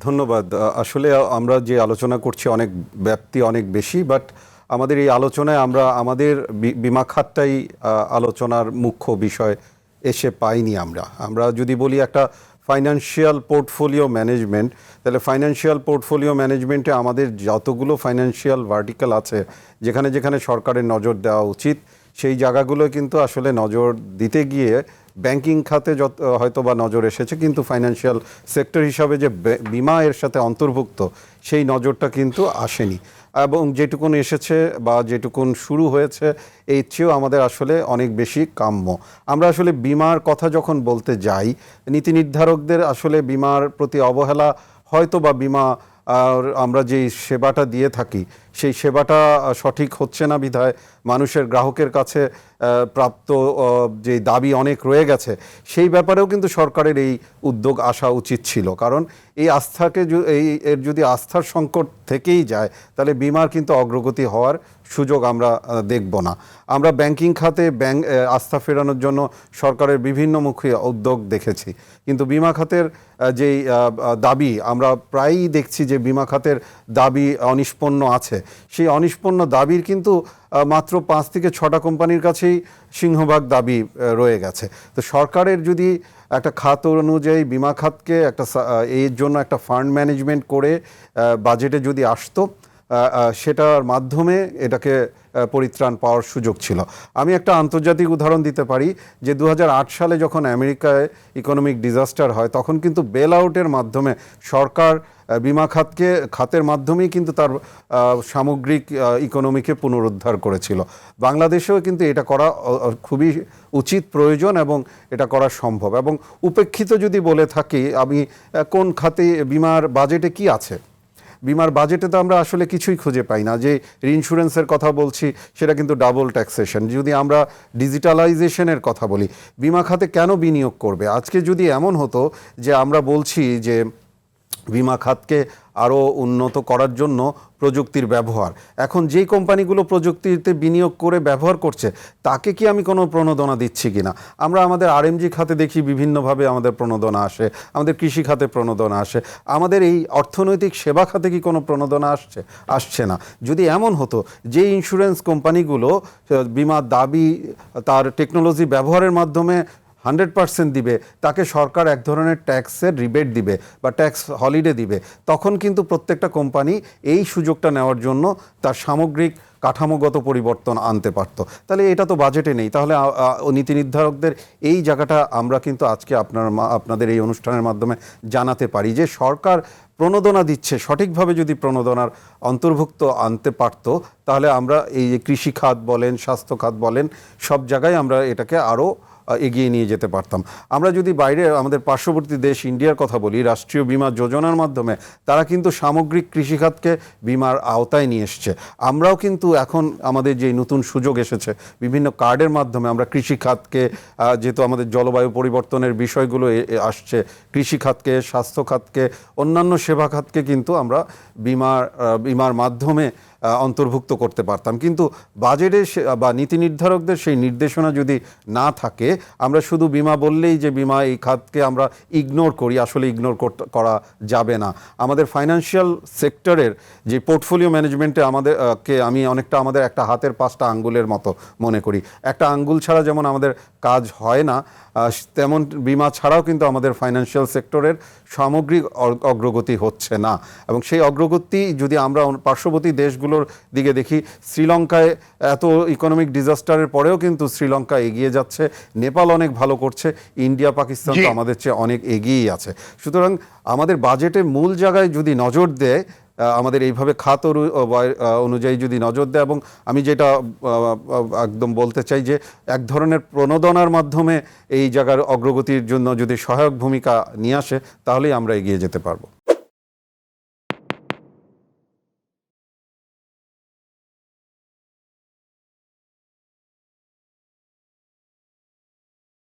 ধন্যবাদ। আসলে আমরা যে আলোচনা করছি অনেক ব্যাপ্তি অনেক বেশি, বাট আমাদের এই আলোচনায় আমরা আমাদের বীমা খাতটাই আলোচনার মুখ্য বিষয় এসে পাইনি। আমরা যদি বলি একটা ফাইন্যান্সিয়াল পোর্টফোলিও ম্যানেজমেন্ট, তাহলে ফাইন্যান্সিয়াল পোর্টফোলিও ম্যানেজমেন্টে আমাদের যতগুলো ফাইন্যান্সিয়াল ভার্টিক্যাল আছে, যেখানে যেখানে সরকারের নজর দেওয়া উচিত, সেই জায়গাগুলো কিন্তু আসলে নজর দিতে গিয়ে ব্যাংকিং খাতে হয়তো বা নজর এসেছে, কিন্তু ফাইন্যান্সিয়াল সেক্টর হিসাবে যে বিমা এর সাথে অন্তর্ভুক্ত সেই নজরটা কিন্তু আসেনি। এবং যেটুকুন এসেছে বা যেটুকুন শুরু হয়েছে এর চেয়েও আমাদের আসলে অনেক বেশি কাম্য। আমরা আসলে বিমার কথা যখন বলতে যাই, নীতি নির্ধারকদের আসলে বিমার প্রতি অবহেলা, হয়তো বা বিমা আমরা যেই সেবাটা দিয়ে থাকি সেই সেবাটা সঠিক হচ্ছে না বিধায় মানুষের গ্রাহকের কাছে প্রাপ্ত যে দাবি অনেক রয়ে গেছে, সেই ব্যাপারেও কিন্তু সরকারের এই উদ্যোগ আসা উচিত ছিল। কারণ এই আস্থাকে এর যদি আস্থার সংকট থেকেই যায়, তাহলে বিমার কিন্তু অগ্রগতি হওয়ার সুযোগ আমরা দেখব না। আমরা ব্যাংকিং খাতে আস্থা ফেরানোর জন্য সরকারের বিভিন্নমুখী উদ্যোগ দেখেছি, কিন্তু বিমা খাতের যেই দাবি আমরা প্রায়ই দেখছি যে বিমা খাতের দাবি অনিষ্পন্ন আছে, সেই অনিষ্পন্ন দাবির কিন্তু মাত্র 5 থেকে 6টা কোম্পানির কাছেই সিংহভাগ দাবি রয়ে গেছে। তো সরকারের যদি একটা খাত অনুযায়ী বিমা খাতকে এর জন্য একটা ফান্ড ম্যানেজমেন্ট করে বাজেটে যদি আসতো, সেটার মাধ্যমে এটাকে পরিত্রাণ পাওয়ার সুযোগ ছিল। আমি একটা আন্তর্জাতিক উদাহরণ দিতে পারি যে 2008 সালে যখন আমেরিকায় ইকোনমিক ডিজাস্টার হয়, তখন কিন্তু বেল আউটের মাধ্যমে সরকার বিমা খাতের মাধ্যমেই কিন্তু তার সামগ্রিক ইকোনমিকে পুনরুদ্ধার করেছিল। বাংলাদেশেও কিন্তু এটা করা খুবই উচিত, প্রয়োজন, এবং এটা করা সম্ভব। এবং উপেক্ষিত যদি বলে থাকি, আমি কোন খাতে বিমার বাজেটে কি আছে, বিমার বাজেটে তো আমরা আসলে কিছুই খুঁজে পাই না। যে ইন্স্যুরেন্সের কথা বলছি সেটা কিন্তু ডাবল ট্যাক্সেশন। যদি আমরা ডিজিটালাইজেশনের কথা বলি, বিমা খাতে কেন বিনিয়োগ করবে? আজকে যদি এমন হতো যে আমরা বলছি যে বিমা খাতকে আরও উন্নত করার জন্য প্রযুক্তির ব্যবহার, এখন যেই কোম্পানিগুলো প্রযুক্তিতে বিনিয়োগ করে ব্যবহার করছে তাকে কি আমি কোনো প্রণোদনা দিচ্ছি কিনা? আমরা আমাদের আরএমজি খাতে দেখি বিভিন্নভাবে আমাদের প্রণোদনা আসে, আমাদের কৃষি খাতে প্রণোদনা আসে, আমাদের এই অর্থনৈতিক সেবা খাতে কি কোনো প্রণোদনা আসছে না। যদি এমন হতো যে ইন্স্যুরেন্স কোম্পানিগুলো বিমার দাবি তার টেকনোলজি ব্যবহারের মাধ্যমে 100% দিবে, তাকে সরকার এক ধরনের ট্যাক্সের রিবেট দিবে বা ট্যাক্স হলিডে দিবে, তখন কিন্তু প্রত্যেকটা কোম্পানি এই সুযোগটা নেওয়ার জন্য তার সামগ্রিক কাঠামোগত পরিবর্তন আনতে পারত। তাহলে এটা তো বাজেটে নেই। তাহলে নীতি নির্ধারকদের এই জায়গাটা আমরা কিন্তু আজকে আপনাদের এই অনুষ্ঠানের মাধ্যমে জানাতে পারি যে সরকার প্রণোদনা দিচ্ছে, সঠিকভাবে যদি প্রণোদনার অন্তর্ভুক্ত আনতে পারত, তাহলে আমরা এই যে কৃষি খাত বলেন, স্বাস্থ্য খাত বলেন, সব জায়গায় আমরা এটাকে আরও এগিয়ে নিয়ে যেতে পারতাম। আমরা যদি বাইরে আমাদের পার্শ্ববর্তী দেশ ইন্ডিয়ার কথা বলি, রাষ্ট্রীয় বীমা যোজনার মাধ্যমে তারা কিন্তু সামগ্রিক কৃষিখাতকে বিমার আওতায় নিয়ে এসছে। আমরাও কিন্তু এখন আমাদের যে নতুন সুযোগ এসেছে বিভিন্ন কার্ডের মাধ্যমে আমরা কৃষিখাতকে, যেহেতু আমাদের জলবায়ু পরিবর্তনের বিষয়গুলো আসছে, কৃষিখাতকে, স্বাস্থ্য খাতকে, অন্যান্য সেবা খাতকে কিন্তু আমরা বিমার মাধ্যমে অন্তর্ভুক্ত করতে পারতাম। কিন্তু বাজেটে বা নীতি নির্ধারকদের সেই নির্দেশনা যদি না থাকে, আমরা শুধু বিমা বললেই যে বিমা এই খাতকে আমরা ইগনোর করি, আসলে ইগনোর করা যাবে না। আমাদের ফাইন্যান্সিয়াল সেক্টরের যে পোর্টফোলিও ম্যানেজমেন্টে আমি অনেকটা আমাদের একটা হাতের 5টা আঙ্গুলের মতো মনে করি। একটা আঙ্গুল ছাড়া যেমন আমাদের কাজ হয় না, তেমন বিমা ছাড়াও কিন্তু আমাদের ফাইন্যান্সিয়াল সেক্টরের সামগ্রিক অগ্রগতি হচ্ছে না। এবং সেই অগ্রগতি যদি আমরা পার্শ্ববর্তী দেশগুলোর দিকে দেখি, শ্রীলঙ্কায় এত ইকোনমিক ডিজাস্টারের পরেও কিন্তু শ্রীলঙ্কা এগিয়ে যাচ্ছে, নেপাল অনেক ভালো করছে, ইন্ডিয়া পাকিস্তান তো আমাদের চেয়ে অনেক এগিয়েই আছে। সুতরাং আমাদের বাজেটের মূল জায়গায় যদি নজর দেয়, আমাদের এইভাবে খাত অনুযায়ী যদি নজর দেয়, এবং আমি যেটা একদম বলতে চাই যে এক ধরনের প্রণোদনার মাধ্যমে এই জায়গার অগ্রগতির জন্য যদি সহায়ক ভূমিকা নিয়ে আসে, তাহলেই আমরা এগিয়ে যেতে পারবো।